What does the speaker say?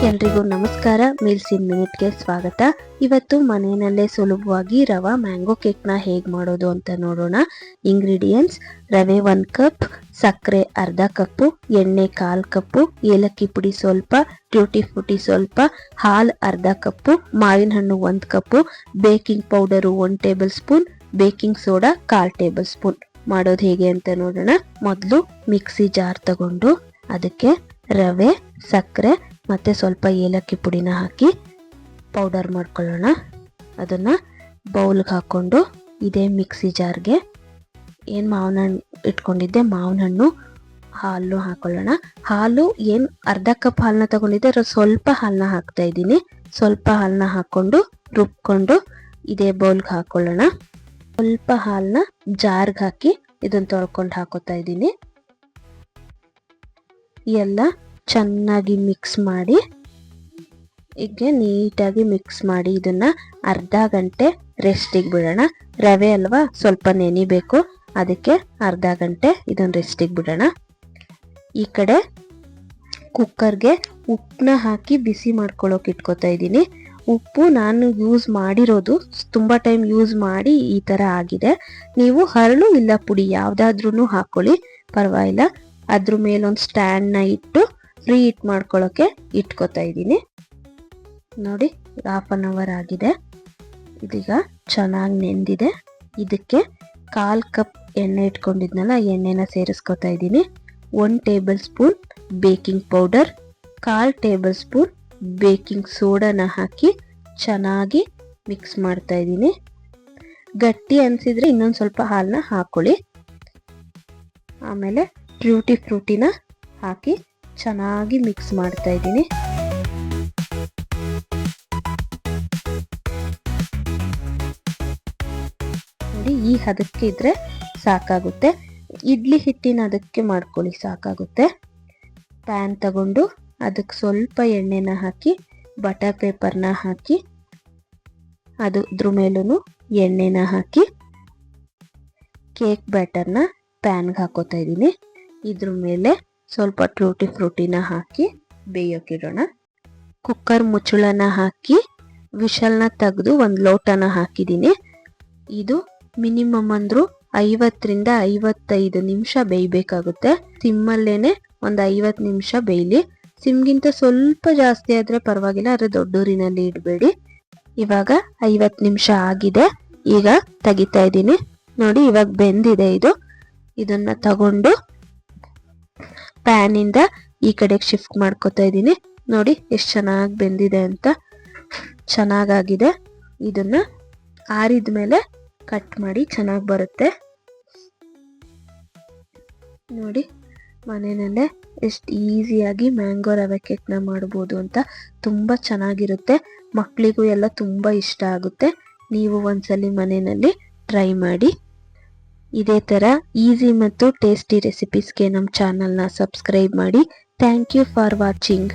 ಎಲ್ರಿಗೂ ನಮಸ್ಕಾರ. ಮೀಲ್ಸ್ ಇನ್ ಮಿನಿಟ್ಗೆ ಸ್ವಾಗತ. ಇವತ್ತು ಮನೆಯಲ್ಲೇ ಸುಲಭವಾಗಿ ರವಾ ಮ್ಯಾಂಗೋ ಕೇಕ್ನ ಹೇಗೆ ಮಾಡೋದು ಅಂತ ನೋಡೋಣ. ಇಂಗ್ರೀಡಿಯೆಂಟ್ಸ್: ರವೆ 1 ಕಪ್, ಸಕ್ಕರೆ ಅರ್ಧ ಕಪ್ಪು, ಎಣ್ಣೆ 1/4 ಕಪ್ಪು, ಏಲಕ್ಕಿ ಪುಡಿ ಸ್ವಲ್ಪ, ಟ್ಯೂಟಿ ಫ್ರೂಟಿ ಸ್ವಲ್ಪ, ಹಾಲು ಅರ್ಧ ಕಪ್ಪು, ಮಾವಿನ ಹಣ್ಣು 1 cup, baking powder 1 tablespoon, baking soda 1/4 tablespoon. ಮಾಡೋದು ಹೇಗೆ ಅಂತ ನೋಡೋಣ. ಮೊದಲು ಮಿಕ್ಸಿ ಜಾರ್ ತಗೊಂಡು ಅದಕ್ಕೆ ರವೆ, ಸಕ್ಕರೆ ಮತ್ತೆ ಸ್ವಲ್ಪ ಏಲಕ್ಕಿ ಪುಡಿನ ಹಾಕಿ ಪೌಡರ್ ಮಾಡ್ಕೊಳ್ಳೋಣ. ಅದನ್ನು ಬೌಲ್ಗೆ ಹಾಕ್ಕೊಂಡು ಇದೇ ಮಿಕ್ಸಿ ಜಾರ್ಗೆ ಏನು ಮಾವಿನ ಹಣ್ಣು ಇಟ್ಕೊಂಡಿದ್ದೆ, ಮಾವಿನ ಹಣ್ಣು, ಹಾಲು ಹಾಕೊಳ್ಳೋಣ. ಹಾಲು ಏನು ಅರ್ಧ ಕಪ್ ಹಾಲನ್ನ ತಗೊಂಡಿದ್ದೆ, ಸ್ವಲ್ಪ ಹಾಲನ್ನ ಹಾಕ್ತಾ ಇದ್ದೀನಿ. ಸ್ವಲ್ಪ ಹಾಲನ್ನ ಹಾಕ್ಕೊಂಡು ರುಬ್ಕೊಂಡು ಇದೇ ಬೌಲ್ಗೆ ಹಾಕೊಳ್ಳೋಣ. ಸ್ವಲ್ಪ ಹಾಲನ್ನ ಜಾರ್ಗೆ ಹಾಕಿ ಇದನ್ನು ತೊಳ್ಕೊಂಡು ಹಾಕೋತಾ ಇದ್ದೀನಿ. ಎಲ್ಲ ಚೆನ್ನಾಗಿ ಮಿಕ್ಸ್ ಮಾಡಿ ಹೀಗೆ ನೀಟಾಗಿ ಮಿಕ್ಸ್ ಮಾಡಿ ಇದನ್ನ ಅರ್ಧ ಗಂಟೆ ರೆಸ್ಟಿಗೆ ಬಿಡೋಣ. ರವೆ ಅಲ್ವಾ, ಸ್ವಲ್ಪ ನೆನಿಬೇಕು, ಅದಕ್ಕೆ ಅರ್ಧ ಗಂಟೆ ಇದನ್ನು ರೆಸ್ಟಿಗೆ ಬಿಡೋಣ. ಈ ಕಡೆ ಕುಕ್ಕರ್ಗೆ ಉಪ್ಪನ್ನ ಹಾಕಿ ಬಿಸಿ ಮಾಡ್ಕೊಳ್ಳೋಕೆ ಇಟ್ಕೋತಾ ಇದ್ದೀನಿ. ಉಪ್ಪು ನಾನು ಯೂಸ್ ಮಾಡಿರೋದು, ತುಂಬ ಟೈಮ್ ಯೂಸ್ ಮಾಡಿ ಈ ಥರ ಆಗಿದೆ. ನೀವು ಹರಳು ಇಲ್ಲ ಪುಡಿ ಯಾವುದಾದ್ರೂ ಹಾಕ್ಕೊಳ್ಳಿ, ಪರವಾಗಿಲ್ಲ. ಅದ್ರ ಮೇಲೊಂದು ಸ್ಟ್ಯಾಂಡ್ನ ಇಟ್ಟು ಫ್ರೀ ಹೀಟ್ ಮಾಡ್ಕೊಳ್ಳೋಕೆ ಇಟ್ಕೋತಾ ಇದ್ದೀನಿ. ನೋಡಿ, 1/2 ಅವರ್ ಆಗಿದೆ. ಇದೀಗ ಚೆನ್ನಾಗಿ ನೆಂದಿದೆ. ಇದಕ್ಕೆ 1/4 ಕಪ್ ಎಣ್ಣೆ ಇಟ್ಕೊಂಡಿದ್ನಲ್ಲ, ಎಣ್ಣೆನ ಸೇರಿಸ್ಕೊತಾ ಇದ್ದೀನಿ. 1 tablespoon baking powder, 1/4 tablespoon baking ಸೋಡಾನ ಹಾಕಿ ಚೆನ್ನಾಗಿ ಮಿಕ್ಸ್ ಮಾಡ್ತಾ ಇದ್ದೀನಿ. ಗಟ್ಟಿ ಅನಿಸಿದ್ರೆ ಇನ್ನೊಂದು ಸ್ವಲ್ಪ ಹಾಲನ್ನ ಹಾಕೊಳ್ಳಿ. ಆಮೇಲೆ ಟ್ಯೂಟಿ ಫ್ರೂಟಿನ ಹಾಕಿ ಚೆನ್ನಾಗಿ ಮಿಕ್ಸ್ ಮಾಡ್ತಾ ಇದ್ದೀನಿ. ನೋಡಿ, ಈ ಹದಕ್ಕೆ ಇದ್ರೆ ಸಾಕಾಗುತ್ತೆ. ಇಡ್ಲಿ ಹಿಟ್ಟಿನ ಅದಕ್ಕೆ ಮಾಡ್ಕೊಳ್ಳಿ, ಸಾಕಾಗುತ್ತೆ. ಪ್ಯಾನ್ ತಗೊಂಡು ಅದಕ್ಕೆ ಸ್ವಲ್ಪ ಎಣ್ಣೆನ ಹಾಕಿ ಬಟರ್ ಪೇಪರ್ನ ಹಾಕಿ ಅದ್ರ ಮೇಲೂ ಎಣ್ಣೆನ ಹಾಕಿ ಕೇಕ್ ಬ್ಯಾಟರ್ನ ಪ್ಯಾನ್ಗೆ ಹಾಕೋತಾ ಇದ್ದೀನಿ. ಇದ್ರ ಮೇಲೆ ಸ್ವಲ್ಪ ಟ್ಯೂಟಿ ಫ್ರೂಟಿನ ಹಾಕಿ ಬೇಯೋಕಿಡೋಣ. ಕುಕ್ಕರ್ ಮುಚ್ಚಳನ ಹಾಕಿ ವಿಷಲ್ನ ತೆಗೆದು 1 ಲೋಟನ ಹಾಕಿದ್ದೀನಿ. ಇದು ಮಿನಿಮಮ್ ಅಂದ್ರೂ 50 ರಿಂದ 55 ನಿಮಿಷ ಬೇಯಬೇಕಾಗುತ್ತೆ. ಸಿಮ್ಮಲ್ಲೇನೆ ಒಂದು 50 ನಿಮಿಷ ಬೇಯಲಿ. ಸಿಮ್ಗಿಂತ ಸ್ವಲ್ಪ ಜಾಸ್ತಿ ಆದ್ರೆ ಪರವಾಗಿಲ್ಲ, ಆದರೆ ದೊಡ್ಡೂರಿನಲ್ಲಿ ಇಡಬೇಡಿ. ಇವಾಗ 50 ನಿಮಿಷ ಆಗಿದೆ. ಈಗ ತೆಗಿತಾ ಇದ್ದೀನಿ. ನೋಡಿ, ಇವಾಗ ಬೆಂದಿದೆ ಇದು. ಇದನ್ನ ತಗೊಂಡು ಪ್ಯಾನಿಂದ ಈ ಕಡೆಗೆ ಶಿಫ್ಟ್ ಮಾಡ್ಕೋತಾ ಇದ್ದೀನಿ. ನೋಡಿ ಎಷ್ಟು ಚೆನ್ನಾಗಿ ಬೆಂದಿದೆ ಅಂತ, ಚೆನ್ನಾಗಾಗಿದೆ. ಇದನ್ನ ಆರಿದ ಮೇಲೆ ಕಟ್ ಮಾಡಿ ಚೆನ್ನಾಗಿ ಬರುತ್ತೆ. ನೋಡಿ, ಮನೆಯಲ್ಲೇ ಎಷ್ಟು ಈಸಿಯಾಗಿ ಮ್ಯಾಂಗೋ ರವೆ ಕೇಕ್ನ ಮಾಡ್ಬೋದು ಅಂತ. ತುಂಬ ಚೆನ್ನಾಗಿರುತ್ತೆ, ಮಕ್ಕಳಿಗೂ ಎಲ್ಲ ತುಂಬ ಇಷ್ಟ ಆಗುತ್ತೆ. ನೀವು ಒಂದ್ಸಲಿ ಮನೆಯಲ್ಲಿ ಟ್ರೈ ಮಾಡಿ. ಇದೇ ಥರ ಈಸಿ ಮತ್ತು ಟೇಸ್ಟಿ ರೆಸಿಪೀಸ್ಗೆ ನಮ್ಮ ಚಾನಲ್ನ ಸಬ್ಸ್ಕ್ರೈಬ್ ಮಾಡಿ. Thank you for watching.